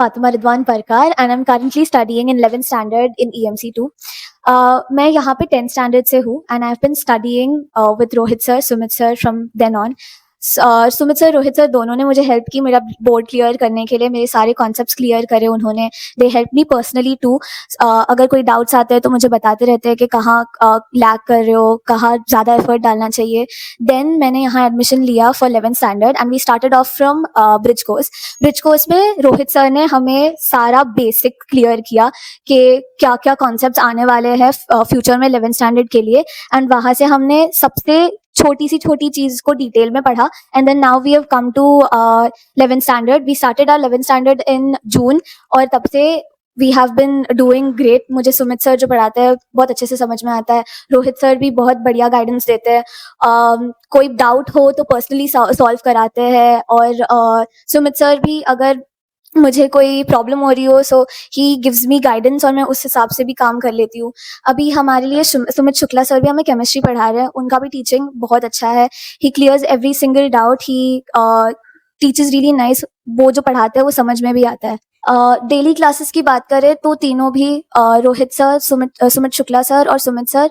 Fatima Ridwan Parkar, and I'm currently studying in 11th standard in EMC2. मैं यहाँ पे 10th standard से हूँ, and I've been studying with Rohit sir, Sumit sir from then on. Sumit sir, Rohit sir दोनों ने मुझे help की मेरा बोर्ड क्लियर करने के लिए, मेरे सारे कॉन्सेप्ट्स क्लियर करे उन्होंने. They help me personally too. अगर कोई डाउट्स आते हैं तो मुझे बताते रहते हैं कि कहाँ लैग कर रहे हो, कहाँ ज़्यादा एफर्ट डालना चाहिए. देन मैंने यहाँ एडमिशन लिया for 11th standard and we started off from bridge course में रोहित सर ने हमें सारा बेसिक क्लियर किया कि क्या क्या कॉन्सेप्ट्स आने वाले हैं फ्यूचर में 11th स्टैंडर्ड के लिए. एंड वहाँ से हमने सबसे छोटी चीज को डिटेल में पढ़ा. And then now we have come to 11th standard. We started our 11th standard in June और तब से we have been doing great. मुझे सुमित सर जो पढ़ाते हैं बहुत अच्छे से समझ में आता है. रोहित सर भी बहुत बढ़िया गाइडेंस देते हैं. कोई डाउट हो तो पर्सनली सॉल्व कराते हैं. और सुमित सर भी अगर मुझे कोई प्रॉब्लम हो रही हो सो ही गिव्स मी गाइडेंस और मैं उस हिसाब से भी काम कर लेती हूँ. अभी हमारे लिए सुमित शुक्ला सर भी हमें केमिस्ट्री पढ़ा रहे हैं. उनका भी टीचिंग बहुत अच्छा है. ही क्लियर्स एवरी सिंगल डाउट. ही टीचर्स रियली नाइस. वो जो पढ़ाते हैं वो समझ में भी आता है. डेली क्लासेस की बात करें तो तीनों भी रोहित सर, सुमित शुक्ला सर और सुमित सर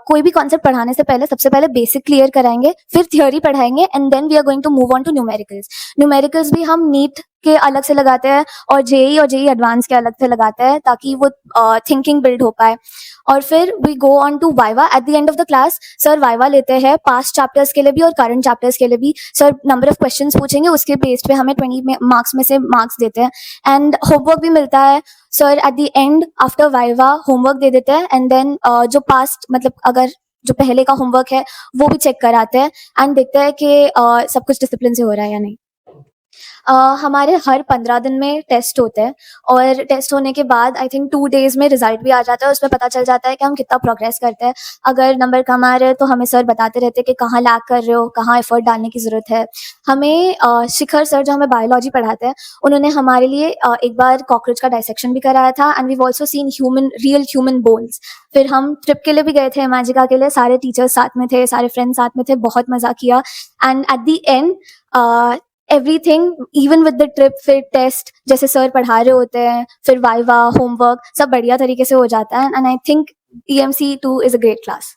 कोई भी कॉन्सेप्ट पढ़ाने से पहले सबसे पहले बेसिक क्लियर कराएंगे, फिर थियोरी पढ़ाएंगे and then we are going to move on to numericals भी हम नीट के अलग से लगाते हैं और जेई एडवांस के अलग से लगाते हैं ताकि वो थिंकिंग बिल्ड हो पाए. और फिर we go on to viva. At the end of the class sir viva लेते हैं पास्ट चैप्टर्स के लिए भी और करंट चैप्टर्स के लिए भी. सर नंबर ऑफ क्वेश्चंस पूछेंगे, उसके बेस पे हमें 20 मार्क्स में से मार्क्स देते हैं. एंड होमवर्क भी मिलता है. Sir at the end after viva homework दे देते हैं एंड देन जो पास्ट मतलब अगर जो पहले का होमवर्क है वो भी चेक कराते हैं एंड देखते हैं कि सब कुछ डिसिप्लिन से हो रहा है या नहीं. हमारे हर 15 दिन में टेस्ट होते हैं और टेस्ट होने के बाद आई थिंक 2 days में रिजल्ट भी आ जाता है. उसमें पता चल जाता है कि हम कितना प्रोग्रेस करते हैं. अगर नंबर कम आ रहे हैं तो हमें सर बताते रहते हैं कि कहाँ लैग कर रहे हो, कहाँ एफर्ट डालने की ज़रूरत है. हमें शिखर सर जो हमें बायोलॉजी पढ़ाते हैं उन्होंने हमारे लिए एक बार कॉकरोच का डायसेक्शन भी कराया था and we've also seen real human bones. फिर हम ट्रिप के लिए भी गए थे इमेजिका के लिए. सारे टीचर्स साथ में थे, सारे फ्रेंड्स साथ में थे, बहुत मज़ा किया. And eight the and everything even with the trip, फिर टेस्ट जैसे सर पढ़ा रहे होते हैं, फिर वाइवा, होमवर्क सब बढ़िया तरीके से हो जाता है. And I think EMC2 is a great class.